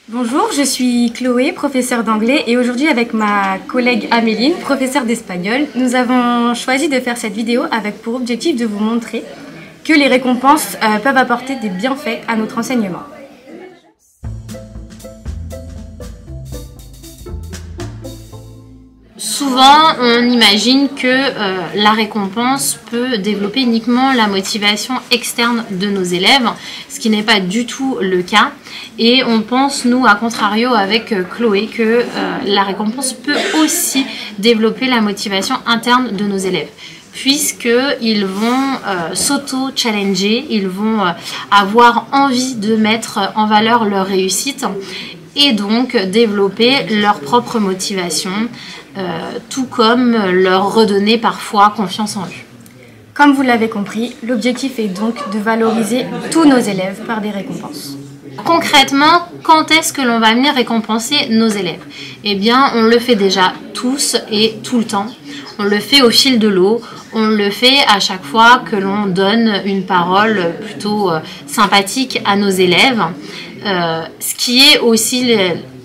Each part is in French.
Bonjour, je suis Chloé, professeure d'anglais, et aujourd'hui avec ma collègue Améline, professeure d'espagnol, nous avons choisi de faire cette vidéo avec pour objectif de vous montrer que les récompenses peuvent apporter des bienfaits à notre enseignement. Souvent, on imagine que la récompense peut développer uniquement la motivation externe de nos élèves, ce qui n'est pas du tout le cas. Et on pense, nous, à contrario avec Chloé, que la récompense peut aussi développer la motivation interne de nos élèves, puisqu'ils vont s'auto-challenger, ils vont avoir envie de mettre en valeur leur réussite et donc développer leur propre motivation, tout comme leur redonner parfois confiance en eux. Comme vous l'avez compris, l'objectif est donc de valoriser tous nos élèves par des récompenses. Concrètement, quand est-ce que l'on va venir récompenser nos élèves? Eh bien, on le fait déjà tous et tout le temps. On le fait au fil de l'eau, on le fait à chaque fois que l'on donne une parole plutôt sympathique à nos élèves, ce qui est aussi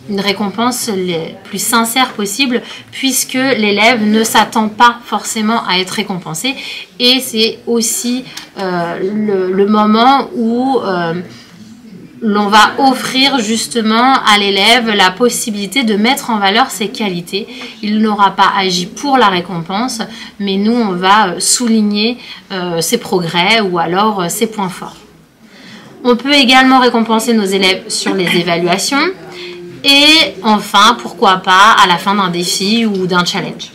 une récompense la plus sincère possible, puisque l'élève ne s'attend pas forcément à être récompensé, et c'est aussi le moment où l'on va offrir justement à l'élève la possibilité de mettre en valeur ses qualités. Il n'aura pas agi pour la récompense, mais nous on va souligner ses progrès ou alors ses points forts. On peut également récompenser nos élèves sur les évaluations et enfin, pourquoi pas, à la fin d'un défi ou d'un challenge.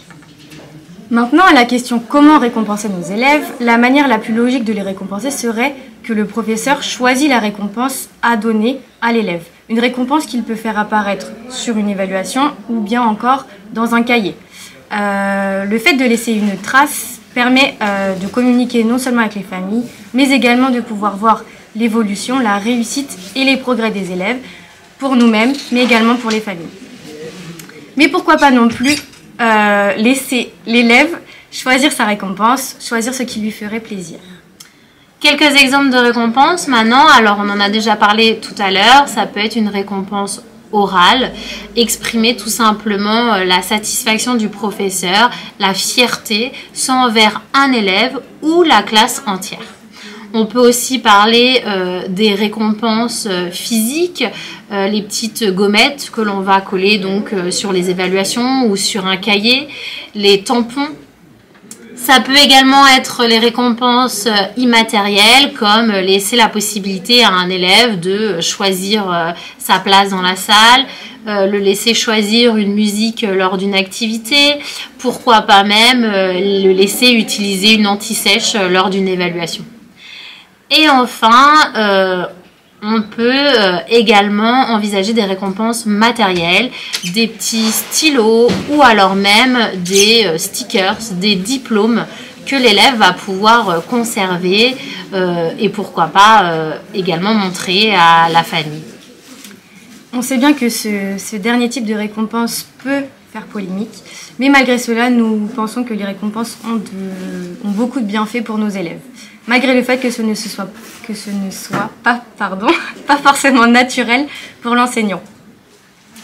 Maintenant, à la question comment récompenser nos élèves, la manière la plus logique de les récompenser serait que le professeur choisit la récompense à donner à l'élève. Une récompense qu'il peut faire apparaître sur une évaluation ou bien encore dans un cahier. Le fait de laisser une trace permet de communiquer non seulement avec les familles, mais également de pouvoir voir l'évolution, la réussite et les progrès des élèves pour nous-mêmes, mais également pour les familles. Mais pourquoi pas non plus laisser l'élève choisir sa récompense, choisir ce qui lui ferait plaisir. Quelques exemples de récompenses maintenant. Alors on en a déjà parlé tout à l'heure, ça peut être une récompense orale, exprimer tout simplement la satisfaction du professeur, la fierté, soit envers un élève ou la classe entière. On peut aussi parler des récompenses physiques, les petites gommettes que l'on va coller donc sur les évaluations ou sur un cahier, les tampons. Ça peut également être les récompenses immatérielles, comme laisser la possibilité à un élève de choisir sa place dans la salle, le laisser choisir une musique lors d'une activité, pourquoi pas même le laisser utiliser une anti-sèche lors d'une évaluation. Et enfin, on peut également envisager des récompenses matérielles, des petits stylos ou alors même des stickers, des diplômes que l'élève va pouvoir conserver et pourquoi pas également montrer à la famille. On sait bien que ce dernier type de récompense peut faire polémique, mais malgré cela, nous pensons que les récompenses ont beaucoup de bienfaits pour nos élèves. Malgré le fait que ce ne soit pas forcément naturel pour l'enseignant.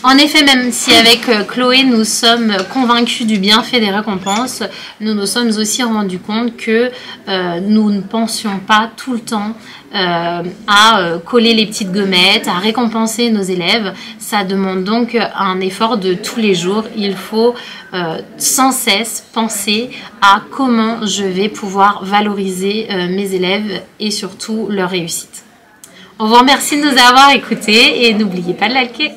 En effet, même si avec Chloé nous sommes convaincus du bienfait des récompenses, nous nous sommes aussi rendus compte que nous ne pensions pas tout le temps à coller les petites gommettes, à récompenser nos élèves. Ça demande donc un effort de tous les jours. Il faut sans cesse penser à comment je vais pouvoir valoriser mes élèves et surtout leur réussite. On vous remercie de nous avoir écoutés et n'oubliez pas de liker.